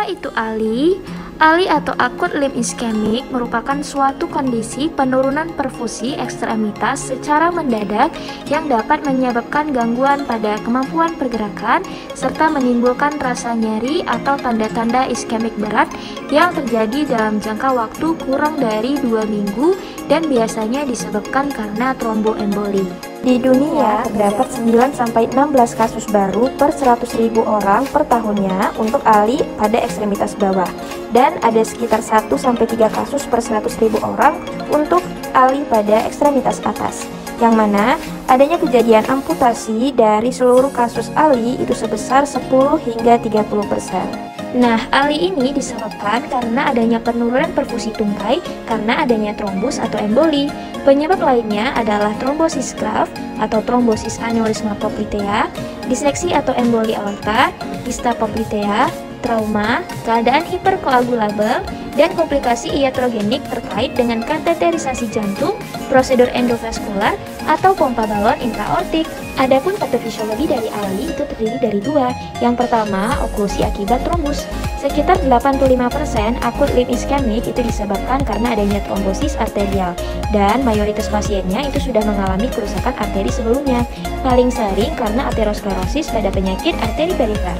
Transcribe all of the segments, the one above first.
Apa itu ALI? ALI atau akut limb iskemik merupakan suatu kondisi penurunan perfusi ekstremitas secara mendadak yang dapat menyebabkan gangguan pada kemampuan pergerakan serta menimbulkan rasa nyeri atau tanda-tanda iskemik berat yang terjadi dalam jangka waktu kurang dari 2 minggu dan biasanya disebabkan karena tromboemboli. Di dunia, terdapat 9-16 kasus baru per 100.000 orang per tahunnya untuk ALI pada ekstremitas bawah, dan ada sekitar 1-3 kasus per 100.000 orang untuk ALI pada ekstremitas atas, yang mana adanya kejadian amputasi dari seluruh kasus ALI itu sebesar 10 hingga 30%. Nah, ALI ini disebabkan karena adanya penurunan perfusi tungkai karena adanya trombus atau emboli. Penyebab lainnya adalah trombosis graft atau trombosis aneurisma poplitea, diseksi atau emboli aorta, kista poplitea, trauma, keadaan hiperkoagulabel, dan komplikasi iatrogenik terkait dengan kateterisasi jantung, prosedur endovaskular, atau pompa balon intraortik. Adapun patofisiologi dari ALI itu terdiri dari dua. Yang pertama, oklusi akibat trombus. Sekitar 85% akut limb iskemik itu disebabkan karena adanya trombosis arterial, dan mayoritas pasiennya itu sudah mengalami kerusakan arteri sebelumnya, paling sering karena aterosklerosis pada penyakit arteri perifer.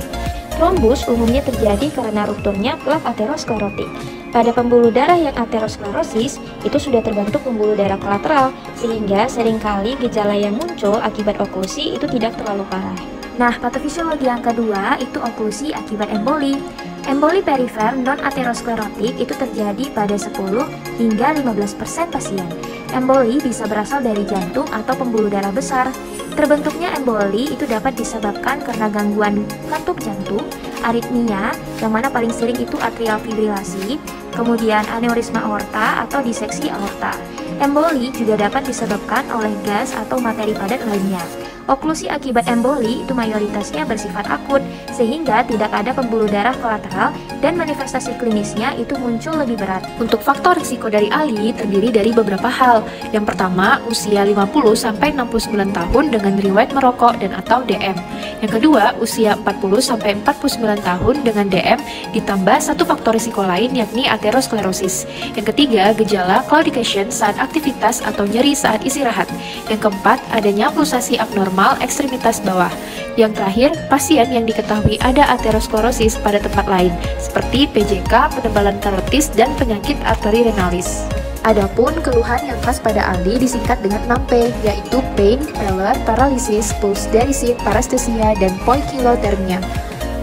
Trombus umumnya terjadi karena rupturnya plak aterosklerotik. Pada pembuluh darah yang aterosklerosis, itu sudah terbentuk pembuluh darah kolateral, sehingga seringkali gejala yang muncul akibat oklusi itu tidak terlalu parah. Nah, patofisiologi yang kedua itu oklusi akibat emboli. Emboli perifer non-aterosklerotik itu terjadi pada 10 hingga 15% pasien. Emboli bisa berasal dari jantung atau pembuluh darah besar. Terbentuknya emboli itu dapat disebabkan karena gangguan katup jantung, aritmia, yang mana paling sering itu atrial fibrilasi, kemudian aneurisma aorta atau diseksi aorta. Emboli juga dapat disebabkan oleh gas atau materi padat lainnya. Oklusi akibat emboli itu mayoritasnya bersifat akut, sehingga tidak ada pembuluh darah kolateral dan manifestasi klinisnya itu muncul lebih berat. Untuk faktor risiko dari ALI terdiri dari beberapa hal. Yang pertama, usia 50-69 tahun dengan riwayat merokok dan atau DM. Yang kedua, usia 40-49 tahun dengan DM ditambah satu faktor risiko lain yakni aterosklerosis. Yang ketiga, gejala claudication saat aktivitas atau nyeri saat istirahat. Yang keempat, adanya pulsasi abnormal ekstremitas bawah. Yang terakhir, pasien yang diketahui ada aterosklerosis pada tempat lain, seperti PJK, penebalan karotis, dan penyakit arteri renalis. Adapun keluhan yang khas pada ALI disingkat dengan 6P, yaitu pain, pallor, paralysis, pulse derisif, paresthesia, dan poikilotermia.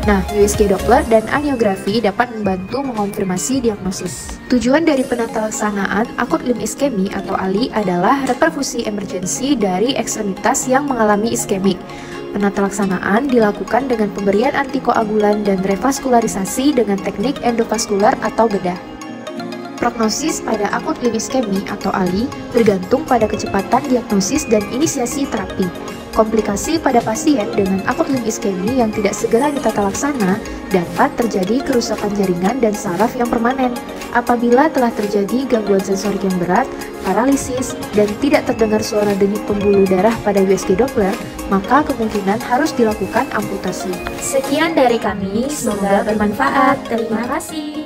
Nah, USG Doppler dan angiografi dapat membantu mengonfirmasi diagnosis. Tujuan dari penatalaksanaan akut limb iskemi atau ALI adalah reperfusi emergensi dari ekstremitas yang mengalami iskemik. Penatalaksanaan dilakukan dengan pemberian antikoagulan dan revaskularisasi dengan teknik endovaskular atau bedah. Prognosis pada akut limb iskemi atau ALI bergantung pada kecepatan diagnosis dan inisiasi terapi. Komplikasi pada pasien dengan akut limb iskemi yang tidak segera ditata laksana dapat terjadi kerusakan jaringan dan saraf yang permanen. Apabila telah terjadi gangguan sensorik yang berat, paralisis, dan tidak terdengar suara denyut pembuluh darah pada USG Doppler, maka kemungkinan harus dilakukan amputasi. Sekian dari kami, semoga bermanfaat. Terima kasih.